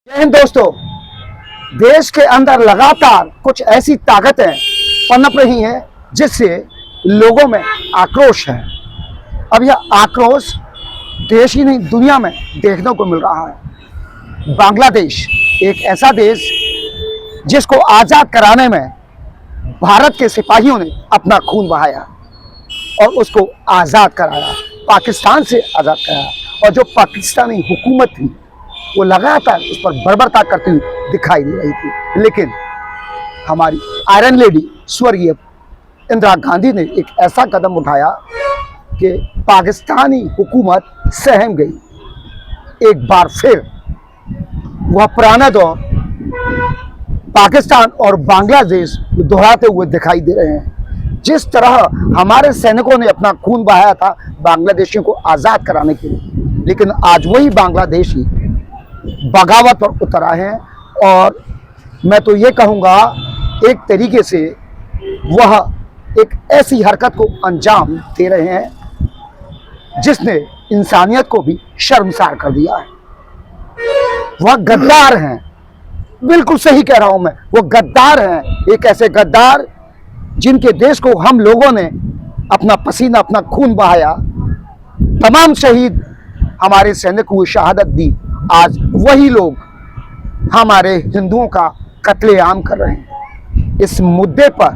जय हिंद दोस्तों। देश के अंदर लगातार कुछ ऐसी ताकतें पनप रही हैं जिससे लोगों में आक्रोश है। अब यह आक्रोश देश ही नहीं दुनिया में देखने को मिल रहा है। बांग्लादेश एक ऐसा देश जिसको आज़ाद कराने में भारत के सिपाहियों ने अपना खून बहाया और उसको आज़ाद कराया, पाकिस्तान से आज़ाद कराया। और जो पाकिस्तानी हुकूमत थी वो लगातार उस पर बर्बरता करती हुई दिखाई दे रही थी, लेकिन हमारी आयरन लेडी स्वर्गीय इंदिरा गांधी ने एक ऐसा कदम उठाया कि पाकिस्तानी हुकूमत सहम गई। एक बार फिर वह पुराना दौर पाकिस्तान और बांग्लादेश दोहराते हुए दिखाई दे रहे हैं। जिस तरह हमारे सैनिकों ने अपना खून बहाया था बांग्लादेशियों को आज़ाद कराने के लिए, लेकिन आज वही बांग्लादेशी बगावत पर उतर आए हैं। और मैं तो ये कहूँगा एक तरीके से वह एक ऐसी हरकत को अंजाम दे रहे हैं जिसने इंसानियत को भी शर्मसार कर दिया है। वह गद्दार हैं, बिल्कुल सही कह रहा हूँ मैं, वो गद्दार हैं। एक ऐसे गद्दार जिनके देश को हम लोगों ने अपना पसीना अपना खून बहाया, तमाम शहीद हमारे सैनिक को शहादत दी, आज वही लोग हमारे हिंदुओं का कत्लेआम कर रहे हैं। इस मुद्दे पर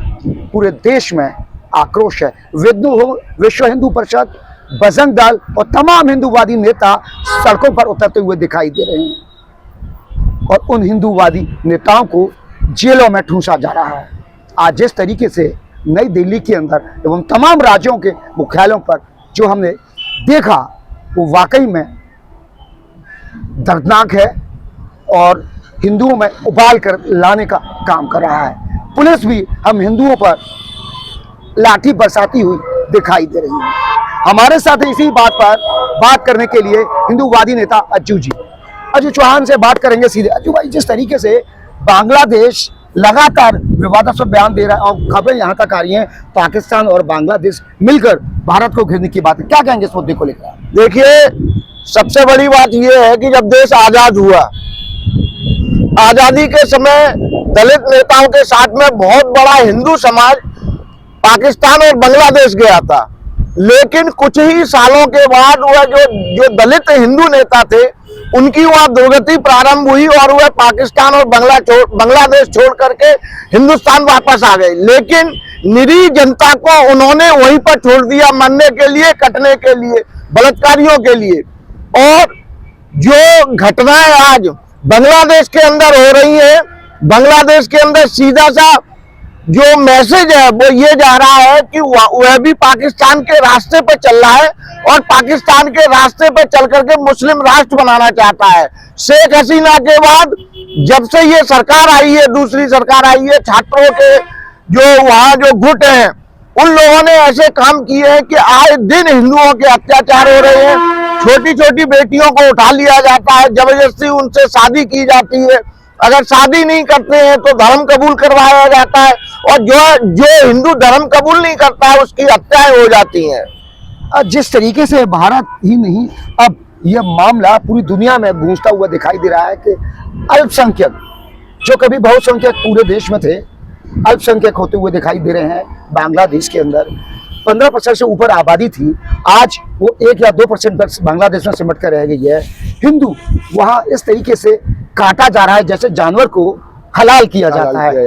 पूरे देश में आक्रोश है। विश्व हिंदू परिषद, बजरंग दल और तमाम हिंदूवादी नेता सड़कों पर उतरते हुए दिखाई दे रहे हैं और उन हिंदूवादी नेताओं को जेलों में ठूंसा जा रहा है। आज जिस तरीके से नई दिल्ली के अंदर एवं तमाम राज्यों के मुख्यालयों पर जो हमने देखा वो वाकई में दर्दनाक है और हिंदुओं में उबाल कर लाने का काम कर रहा है। पुलिस भी हम हिंदुओं पर लाठी बरसाती हुई दिखाई दे रही है। हमारे साथ इसी बात पर बात करने के लिए हिंदूवादी नेता अज्जू चौहान से बात करेंगे सीधे। अज्जू भाई, जिस तरीके से बांग्लादेश लगातार विवादास्पद बयान दे रहा है और खबरें यहाँ तक आ रही हैं पाकिस्तान और बांग्लादेश मिलकर भारत को घेरने की बात है, क्या कहेंगे इस मुद्दे को लेकर? देखिए, सबसे बड़ी बात यह है कि जब देश आजाद हुआ, आजादी के समय दलित नेताओं के साथ में बहुत बड़ा हिंदू समाज पाकिस्तान और बांग्लादेश गया था, लेकिन कुछ ही सालों के बाद वह जो दलित हिंदू नेता थे उनकी वह दुर्गति प्रारंभ हुई और वह पाकिस्तान और बांग्लादेश छोड़ करके हिंदुस्तान वापस आ गए। लेकिन निरीह जनता को उन्होंने वहीं पर छोड़ दिया, मरने के लिए, कटने के लिए, बलात्कारियों के लिए। और जो घटनाएं आज बांग्लादेश के अंदर हो रही है, बांग्लादेश के अंदर सीधा सा जो मैसेज है वो ये जा रहा है कि वह भी पाकिस्तान के रास्ते पे चल रहा है और पाकिस्तान के रास्ते पे चल करके मुस्लिम राष्ट्र बनाना चाहता है। शेख हसीना के बाद जब से ये सरकार आई है, दूसरी सरकार आई है, छात्रों के जो वहाँ जो गुट हैं उन लोगों ने ऐसे काम किए हैं कि आए दिन हिंदुओं के अत्याचार हो रहे हैं। छोटी छोटी बेटियों को उठा लिया जाता है, जबरदस्ती उनसे शादी की जाती है, अगर शादी नहीं करते हैं तो धर्म कबूल करवाया जाता है और जो हिंदू धर्म कबूल नहीं करता है उसकी हत्याएं हो जाती हैं। जिस तरीके से भारत ही नहीं अब यह मामला पूरी दुनिया में गूंजता हुआ दिखाई दे रहा है कि अल्पसंख्यक जो कभी बहुसंख्यक पूरे देश में थे, अल्पसंख्यक होते हुए दिखाई दे रहे हैं। बांग्लादेश के अंदर 15% से ऊपर आबादी थी, आज वो 1 या 2% बांग्लादेश में सिमट कर रह गई है। हिंदू वहाँ इस तरीके से काटा जा रहा है जैसे जानवर को हलाल किया जाता है।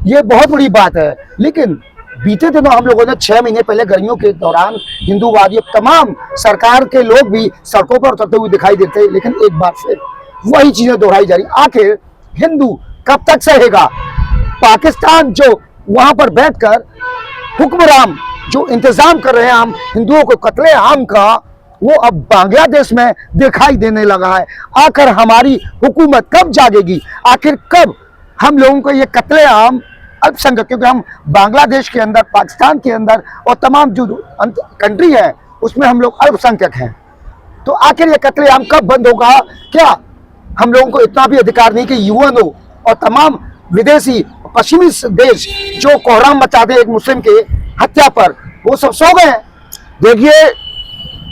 ये बहुत बड़ी बात है। लेकिन बीते दिनों हम लोगों ने 6 महीने पहले गर्मियों के दौरान हिंदूवादी तमाम सरकार के लोग भी सड़कों पर उतरते हुए दिखाई देते हैं, लेकिन एक बार फिर वही चीजें दोहराई जा रही। आखिर हिंदू कब तक सहेगा? पाकिस्तान जो वहां पर बैठकर हुक्मरान जो इंतजाम कर रहे हैं हम हिंदुओं को कत्लेआम का, वो अब बांग्लादेश में दिखाई देने लगा है। आखिर हमारी हुकूमत कब जागेगी? आखिर कब हम लोगों को ये कत्लेआम अल्पसंख्यक, क्योंकि हम बांग्लादेश के अंदर, पाकिस्तान के अंदर और तमाम जो कंट्री है उसमें हम लोग अल्पसंख्यक हैं, तो आखिर ये कत्लेआम कब बंद होगा? क्या हम लोगों को इतना भी अधिकार नहीं कि यूएनओ और तमाम विदेशी पश्चिमी देश जो कोहराम मचाते एक मुस्लिम के हत्या पर, वो सब सो गए हैं? देखिए,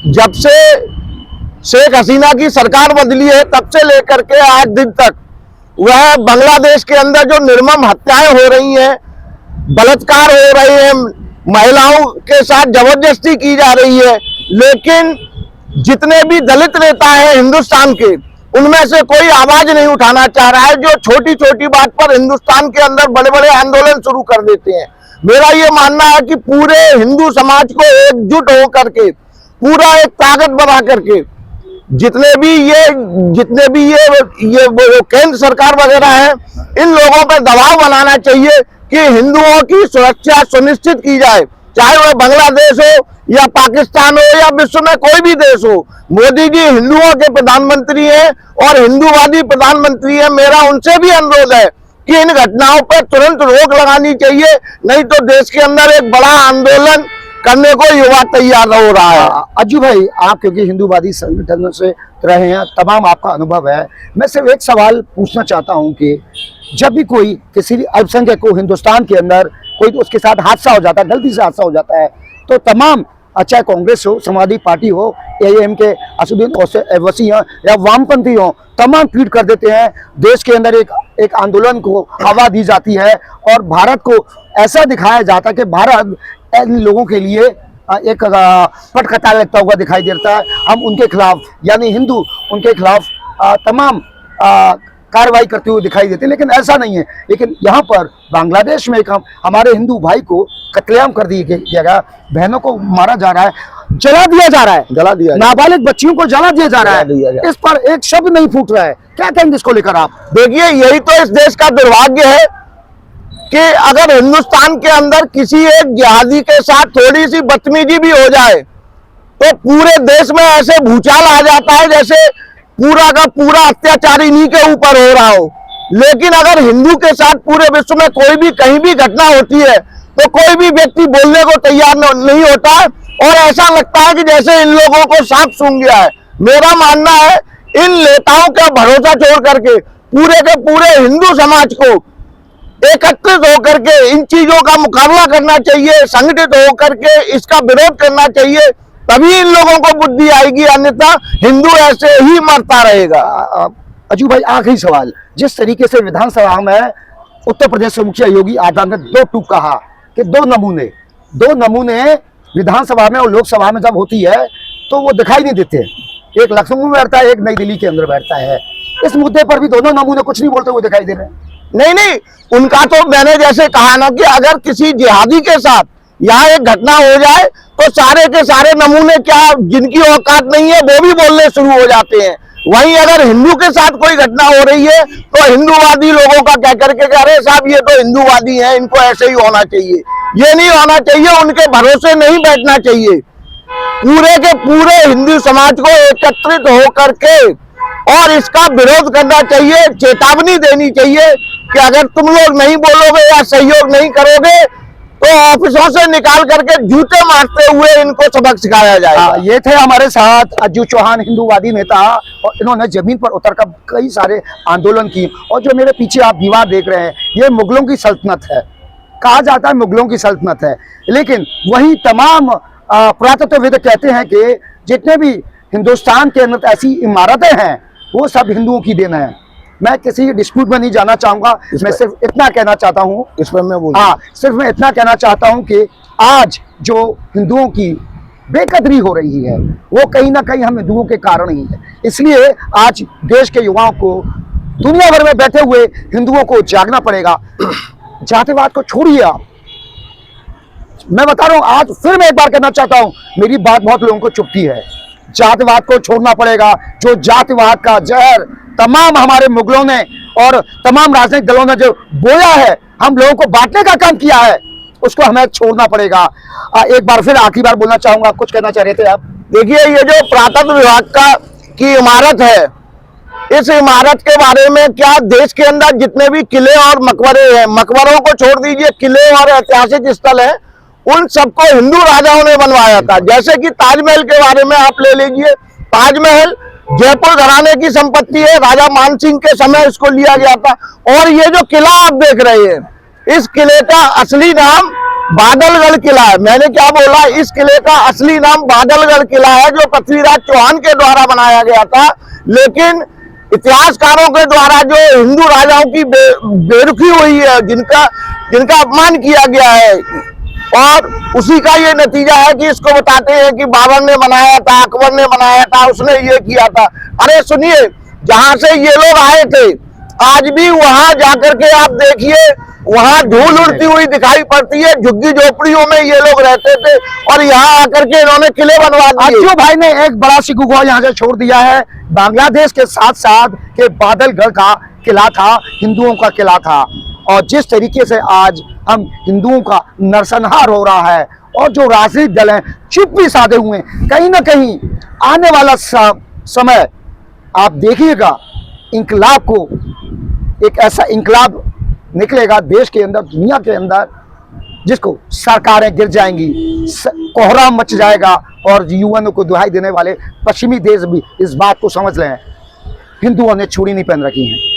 जब से शेख हसीना की सरकार बदली है तब से लेकर के आज दिन तक वह बांग्लादेश के अंदर जो निर्मम हत्याएं हो रही हैं, बलात्कार हो रहे हैं, महिलाओं के साथ जबरदस्ती की जा रही है, लेकिन जितने भी दलित नेता हैं हिंदुस्तान के, उनमें से कोई आवाज नहीं उठाना चाह रहा है, जो छोटी छोटी बात पर हिंदुस्तान के अंदर बड़े बड़े आंदोलन शुरू कर देते हैं। मेरा ये मानना है कि पूरे हिंदू समाज को एकजुट होकर के, पूरा एक ताकत बना करके, जितने भी ये वो केंद्र सरकार वगैरह है, इन लोगों पर दबाव बनाना चाहिए कि हिंदुओं की सुरक्षा सुनिश्चित की जाए, चाहे वह बांग्लादेश हो या पाकिस्तान हो या विश्व में कोई भी देश हो। मोदी जी हिंदुओं के प्रधानमंत्री हैं और हिंदूवादी प्रधानमंत्री हैं। मेरा उनसे भी अनुरोध है कि इन घटनाओं पर तुरंत रोक लगानी चाहिए, नहीं तो देश के अंदर एक बड़ा आंदोलन करने को युवा तैयार हो रहा है। अज्जू भाई, आप क्योंकि हिंदूवादी संगठन से रहे हैं, तमाम आपका अनुभव है, मैं सिर्फ एक सवाल पूछना चाहता हूं कि जब भी कोई किसी भी अल्पसंख्यक को हिंदुस्तान के अंदर कोई उसके साथ हादसा हो जाता है, गलती से हादसा हो जाता है, तो तमाम, चाहे कांग्रेस हो, समाजवादी पार्टी हो, एआईएम के असदुद्दीन ओवैसी हो या वामपंथी हो, तमाम ट्वीट कर देते हैं। देश के अंदर एक आंदोलन को हवा दी जाती है और भारत को ऐसा दिखाया जाता है कि भारत इन लोगों के लिए एक पटकथा लगता हुआ दिखाई देता है। हम उनके खिलाफ, यानी हिंदू उनके खिलाफ तमाम कार्रवाई करते हुए दिखाई देते हैं, लेकिन ऐसा नहीं है। लेकिन यहाँ पर बांग्लादेश में एक हमारे हिंदू भाई को कत्लेआम कर दिया गया, बहनों को मारा जा रहा है, जला दिया जा रहा है, नाबालिग बच्चियों को जला दिया जा रहा है, इस पर एक शब्द नहीं फूट रहा है। क्या कहेंगे इसको लेकर आप? देखिए, यही तो इस देश का दुर्भाग्य है कि अगर हिंदुस्तान के अंदर किसी एक जिहादी के साथ थोड़ी सी बदतमीजी भी हो जाए तो पूरे देश में ऐसे भूचाल आ जाता है जैसे पूरा का पूरा अत्याचार इन्हीं के ऊपर हो रहा हो। लेकिन अगर हिंदू के साथ पूरे विश्व में कोई भी कहीं भी घटना होती है तो कोई भी व्यक्ति बोलने को तैयार नहीं होता और ऐसा लगता है कि जैसे इन लोगों को सांप सूंघ गया है। मेरा मानना है इन नेताओं का भरोसा छोड़ करके पूरे के पूरे हिंदू समाज को एकत्रित होकर के इन चीजों का मुकाबला करना चाहिए, संगठित होकर के इसका विरोध करना चाहिए, तभी इन लोगों को बुद्धि आएगी, अन्यथा हिंदू ऐसे ही मरता रहेगा। अज्जू भाई, आखिरी सवाल, जिस तरीके से विधानसभा में उत्तर प्रदेश के मुखिया योगी आदित्यनाथ ने 2 टूक कहा कि 2 नमूने विधानसभा में और लोकसभा में जब होती है तो वो दिखाई नहीं देते। एक लखनऊ में बैठता है, एक नई दिल्ली के अंदर बैठता है। इस मुद्दे पर भी दोनों नमूने कुछ नहीं बोलते हुए दिखाई दे रहे हैं। नहीं, उनका तो मैंने जैसे कहा ना कि अगर किसी जिहादी के साथ यहाँ एक घटना हो जाए तो सारे के सारे नमूने, क्या जिनकी औकात नहीं है वो भी बोलने शुरू हो जाते हैं। वहीं अगर हिंदू के साथ कोई घटना हो रही है तो हिंदूवादी लोगों का कह करके कह रहे साहब ये तो हिंदूवादी हैं, इनको ऐसे ही होना चाहिए। ये नहीं होना चाहिए, उनके भरोसे नहीं बैठना चाहिए। पूरे के पूरे हिंदू समाज को एकत्रित होकर के और इसका विरोध करना चाहिए, चेतावनी देनी चाहिए कि अगर तुम लोग नहीं बोलोगे या सहयोग नहीं करोगे तो ऑफिसों से निकाल करके जूते मारते हुए इनको सबक सिखाया जाए। ये थे हमारे साथ अज्जू चौहान, हिंदूवादी नेता, और इन्होंने जमीन पर उतरकर कई सारे आंदोलन किए। और जो मेरे पीछे आप दीवार देख रहे हैं, ये मुगलों की सल्तनत है, कहा जाता है मुगलों की सल्तनत है, लेकिन वही तमाम पुरातत्वविद कहते हैं कि जितने भी हिंदुस्तान के अंदर ऐसी इमारतें हैं वो सब हिंदुओं की देन है। मैं किसी डिस्प्यूट में नहीं जाना चाहूंगा, मैं सिर्फ इतना कहना चाहता हूँ, इस पर मैं सिर्फ मैं इतना कहना चाहता हूँ कि आज जो हिंदुओं की बेकदरी हो रही है वो कहीं ना कहीं हम हिंदुओं के कारण ही है। इसलिए आज देश के युवाओं को, दुनिया भर में बैठे हुए हिंदुओं को जागना पड़ेगा। जातिवाद को छोड़िए आप, मैं बता रहा हूँ, आज फिर मैं एक बार कहना चाहता हूँ, मेरी बात बहुत लोगों को चुभती है। जातिवाद को छोड़ना पड़ेगा। जो जातिवाद का जहर तमाम हमारे मुगलों ने और तमाम राजनीतिक दलों ने जो बोया है, हम लोगों को बांटने का काम किया है, उसको हमें छोड़ना पड़ेगा। एक बार फिर आखिरी बार बोलना चाहूंगा, कुछ कहना चाह रहे थे आप? देखिए, ये जो पुरातत्व विभाग की इमारत है, इस इमारत के बारे में क्या देश के अंदर जितने भी किले और मकबरे हैं, मकबरों को छोड़ दीजिए, किले और ऐतिहासिक स्थल है, उन सबको हिंदू राजाओं ने बनवाया था। जैसे कि ताजमहल के बारे में आप ले लीजिए, ताजमहल जयपुर घराने की संपत्ति है, राजा मानसिंह के समय इसको लिया गया था। और ये जो किला आप देख रहे हैं, इस किले का असली नाम बादलगढ़ किला है। मैंने क्या बोला, इस किले का असली नाम बादलगढ़ किला है, जो पृथ्वीराज चौहान के द्वारा बनाया गया था। लेकिन इतिहासकारों के द्वारा जो हिंदू राजाओं की बेरुखी हुई है, जिनका अपमान किया गया है, और उसी का ये नतीजा है कि इसको बताते हैं कि बाबर ने बनाया था, अकबर ने बनाया था, उसने ये किया था। अरे सुनिए, जहां से ये लोग आए थे, आज भी वहां जाकर के आप देखिए, वहां धूल उड़ती हुई दिखाई पड़ती है। झुग्गी झोपड़ियों में ये लोग रहते थे और यहाँ आकर के इन्होंने किले बनवा दिए। अज्जू भाई ने एक बड़ा सिकुआ यहाँ से छोड़ दिया है। बांग्लादेश के साथ साथ के बादलगढ़ का किला था, हिंदुओं का किला था, और जिस तरीके से आज हम हिंदुओं का नरसंहार हो रहा है और जो राजनीतिक दल हैं चुप भी साधे हुए हैं, कहीं ना कहीं आने वाला समय आप देखिएगा, इंकलाब को, एक ऐसा इंकलाब निकलेगा देश के अंदर, दुनिया के अंदर, जिसको सरकारें गिर जाएंगी, कोहराम मच जाएगा, और यूएनओ को दुहाई देने वाले पश्चिमी देश भी इस बात को समझ लें, हिंदुओं ने चूड़ी नहीं पहन रखी है।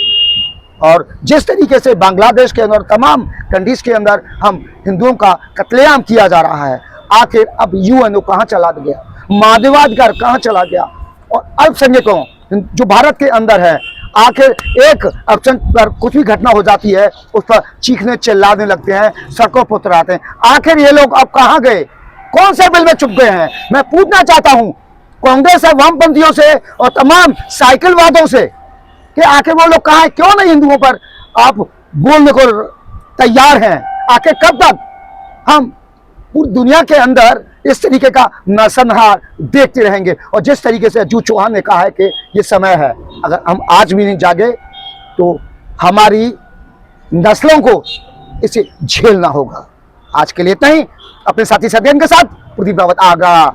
और जिस तरीके से बांग्लादेश के अंदर, तमाम कंट्रीज के अंदर हम हिंदुओं का कत्लेआम किया जा रहा है, आखिर अब यूएनओ कहाँ चला गया, मानवाधिकार कहाँ चला गया, और अल्पसंख्यकों जो भारत के अंदर है, आखिर एक ऑप्शन पर कुछ भी घटना हो जाती है उस पर चीखने चिल्लाने लगते हैं, सड़कों पर उतर आते हैं। आखिर ये लोग अब कहाँ गए, कौन से बिल में छुप गए हैं? मैं पूछना चाहता हूं कांग्रेस और वामपंथियों से और तमाम साइकिलवादों से कि आखिर वो लोग कहाँ हैं? क्यों नहीं हिंदुओं पर आप बोलने को तैयार हैं? आखिर कब तक हम पूरी दुनिया के अंदर इस तरीके का नरसंहार देखते रहेंगे? और जिस तरीके से अज्जू चौहान ने कहा है कि ये समय है, अगर हम आज भी नहीं जागे तो हमारी नस्लों को इसे झेलना होगा। आज के लिए इतना ही। अपने साथी सत्यन के साथ प्रदीप रावत, आगरा।